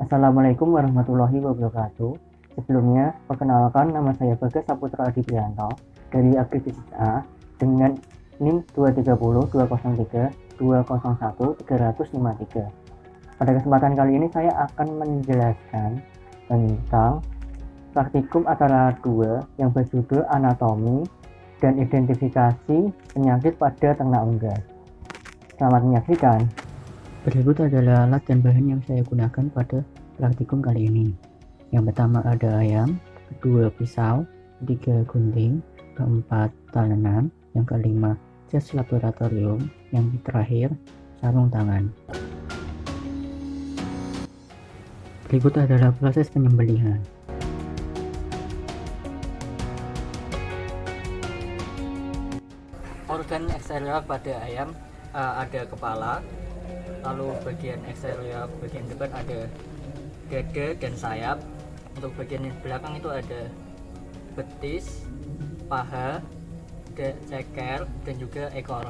Assalamualaikum warahmatullahi wabarakatuh. Sebelumnya, perkenalkan nama saya Bagas Saputra Adiprianto dari Aktivitas A dengan NIM 230 203 201 353. Pada kesempatan kali ini saya akan menjelaskan tentang praktikum antara dua yang berjudul anatomi dan identifikasi penyakit pada ternak unggas. Selamat menyaksikan. Berikut adalah alat dan bahan yang saya gunakan pada praktikum kali ini. Yang pertama ada ayam, kedua pisau, ketiga gunting, keempat talenan, yang kelima jas laboratorium, yang terakhir sarung tangan. Berikut adalah proses penyembelihan. Organ eksterior pada ayam ada kepala, lalu bagian eksterior bagian depan ada dada dan sayap. Untuk bagian belakang itu ada betis, paha, ceker, dan juga ekor.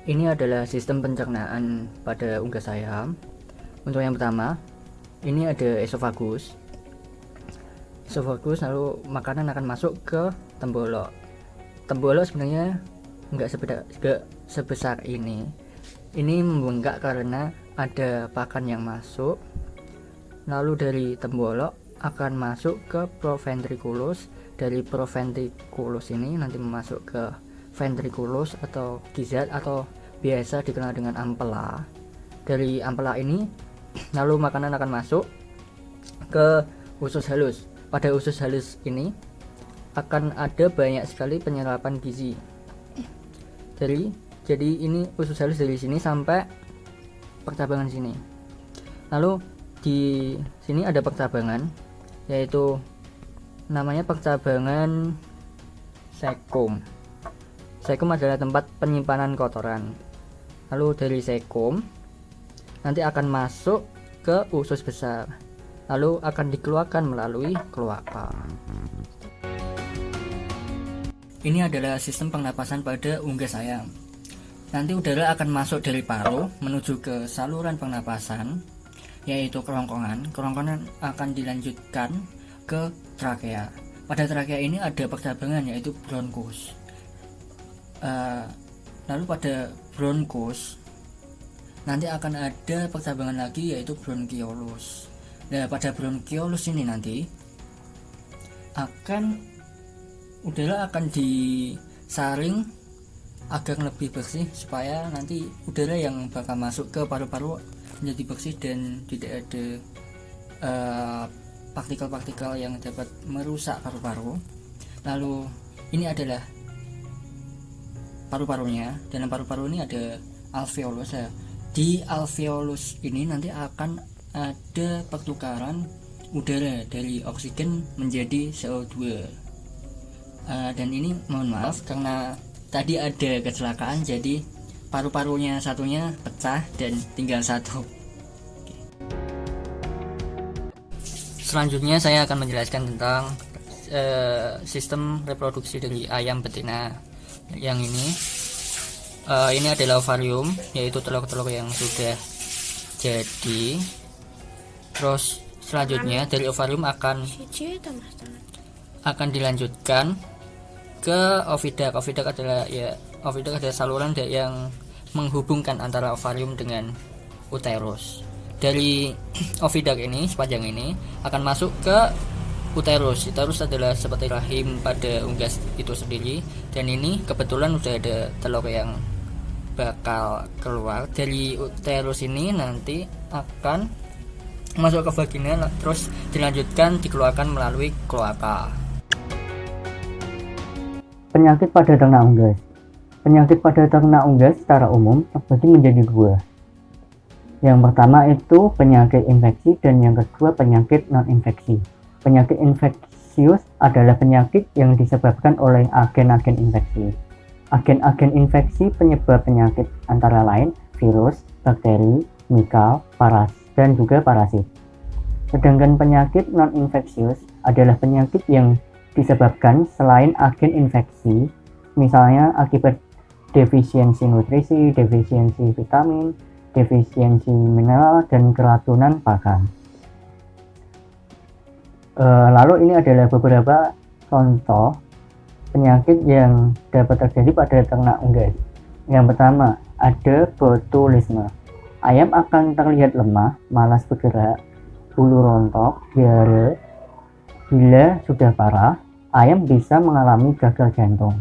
Ini adalah sistem pencernaan pada unggas ayam. Untuk yang pertama, ini ada esofagus. Lalu makanan akan masuk ke tembolok. Tembolok sebenarnya nggak sebesar ini. Ini membengkak karena ada pakan yang masuk. Lalu dari tembolok akan masuk ke proventriculus. Dari proventriculus ini nanti masuk ke ventriculus atau gizzard atau biasa dikenal dengan ampela. Dari ampela ini lalu makanan akan masuk ke usus halus. Pada usus halus ini akan ada banyak sekali penyerapan gizi. Jadi ini usus halus dari sini sampai percabangan sini. Lalu di sini ada percabangan, yaitu namanya percabangan sekum. Sekum adalah tempat penyimpanan kotoran. Lalu dari sekum nanti akan masuk ke usus besar, lalu akan dikeluarkan melalui kloaka. Ini adalah sistem pernapasan pada unggas ayam. Nanti udara akan masuk dari paru menuju ke saluran pernapasan, yaitu kerongkongan. Kerongkongan akan dilanjutkan ke trakea. Pada trakea ini ada percabangan, yaitu bronkus. Lalu pada bronkus nanti akan ada percabangan lagi, yaitu bronkiolus. Nah, pada bronkiolus ini nanti udara akan disaring agar lebih bersih, supaya nanti udara yang bakal masuk ke paru-paru menjadi bersih dan tidak ada partikel-partikel yang dapat merusak paru-paru. Lalu ini adalah paru-parunya. Dalam paru-paru ini ada alveolus. Di alveolus ini nanti akan ada pertukaran udara dari oksigen menjadi CO2. Dan ini mohon maaf karena tadi ada kecelakaan, jadi paru-parunya satunya pecah dan tinggal satu. Selanjutnya saya akan menjelaskan tentang sistem reproduksi dari ayam betina. Yang ini adalah ovarium, yaitu telur-telur yang sudah jadi. Terus selanjutnya dari ovarium akan dilanjutkan ke oviduct. Oviduct adalah saluran yang menghubungkan antara ovarium dengan uterus. Dari oviduct ini, sepanjang ini akan masuk ke uterus. Uterus adalah seperti rahim pada unggas itu sendiri, dan ini kebetulan sudah ada telur yang bakal keluar. Dari uterus ini nanti akan masuk ke vagina, terus dilanjutkan dikeluarkan melalui kloaka. Penyakit pada ternak unggas. Penyakit pada ternak unggas secara umum terbagi menjadi dua. Yang pertama itu penyakit infeksi, dan yang kedua penyakit non-infeksi. Penyakit infeksius adalah penyakit yang disebabkan oleh agen-agen infeksi. Agen-agen infeksi penyebab penyakit antara lain virus, bakteri, mikal, dan juga parasit. Sedangkan penyakit non-infeksius adalah penyakit yang disebabkan selain agen infeksi, misalnya akibat defisiensi nutrisi, defisiensi vitamin, defisiensi mineral, dan keracunan pakan. Lalu ini adalah beberapa contoh penyakit yang dapat terjadi pada ternak unggas. Yang pertama ada botulisme. Ayam akan terlihat lemah, malas bergerak, bulu rontok, diare. Bila sudah parah, ayam bisa mengalami gagal jantung.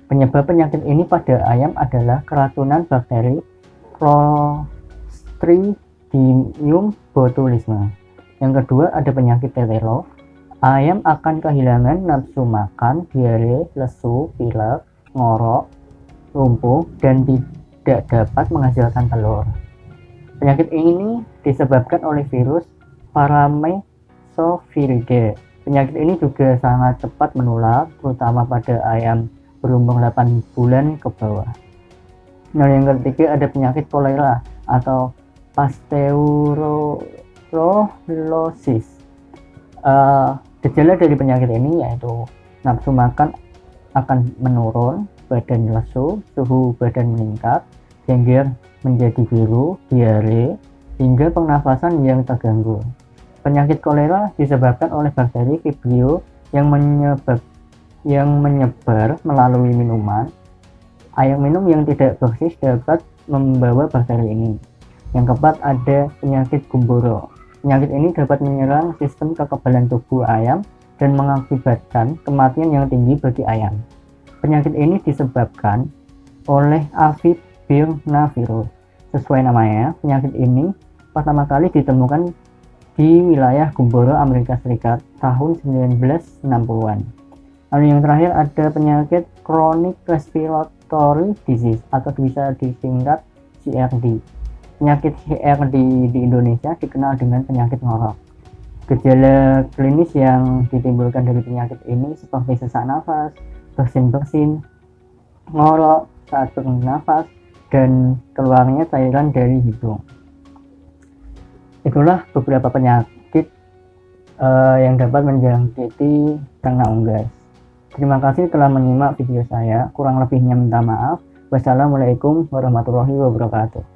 Penyebab penyakit ini pada ayam adalah keracunan bakteri Clostridium botulisme. Yang kedua ada penyakit tetelo. Ayam akan kehilangan nafsu makan, diare, lesu, pilek, ngorok, lumpuh, dan tidak dapat menghasilkan telur. Penyakit ini disebabkan oleh virus Paramyxoviridae. Penyakit ini juga sangat cepat menular, terutama pada ayam berumur 8 bulan ke bawah. Nah, yang ketiga ada penyakit kolera atau pasteurolosis. Gejala dari penyakit ini yaitu nafsu makan akan menurun, badan lesu, suhu badan meningkat, jengger menjadi biru, diare, hingga pernafasan yang terganggu. Penyakit kolera disebabkan oleh bakteri Vibrio yang menyebar melalui minuman. Air minum yang tidak bersih dapat membawa bakteri ini. Yang keempat, ada penyakit gumboro. Penyakit ini dapat menyerang sistem kekebalan tubuh ayam dan mengakibatkan kematian yang tinggi bagi ayam. Penyakit ini disebabkan oleh Avivirna-virus. Sesuai namanya, penyakit ini pertama kali ditemukan di wilayah Gumboro, Amerika Serikat tahun 1960-an. Lalu yang terakhir ada penyakit chronic respiratory disease atau bisa disingkat CRD. Penyakit CRD di Indonesia dikenal dengan penyakit ngorok. Gejala klinis yang ditimbulkan dari penyakit ini seperti sesak nafas, bersin-bersin, ngorok saat bernafas, dan keluarnya cairan dari hidung. Itulah beberapa penyakit yang dapat menjangkiti ternak unggas. Terima kasih telah menyimak video saya. Kurang lebihnya minta maaf. Wassalamualaikum warahmatullahi wabarakatuh.